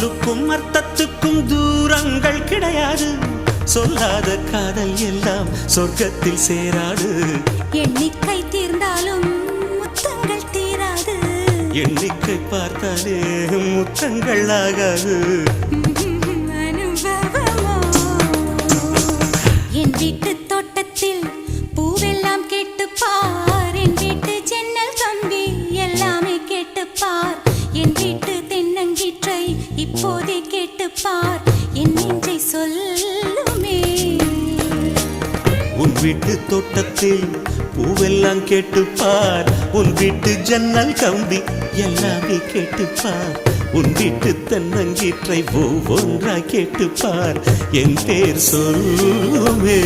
சொல்லுக்கும் அர்த்தத்துக்கும் தூரங்கள் கிடையாது. சொல்லாத காதல் எல்லாம் சொர்க்கத்தில் சேராது. எண்ணிக்கை தீர்ந்தாலும் முத்தங்கள் தீராது. எண்ணிக்கை பார்த்தாலே முத்தங்கள் ஆகாது. அனுபவமோ என் வீட்டு தோட்டத்தில் பூவெல்லாம் கேட்டுப்பார். என் வீட்டு ஜன்னல் கம்பி எல்லாமே கேட்டுப்பார். என் வீட்டு தென்னங்கீற்றை இப்போதே கேட்டுப்பார். என் நெஞ்சை சொல்லுமே. உன் வீட்டு தோட்டத்தில் பூவெல்லாம் கேட்டுப்பார். உன் வீட்டு ஜன்னல் கம்பி எல்லாமே கேட்டுப்பார். உன் வீட்டு தென்னங்கீற்றை ஒவ்வொன்றாய் கேட்டுப்பார். என் பேர் சொல்லுமே.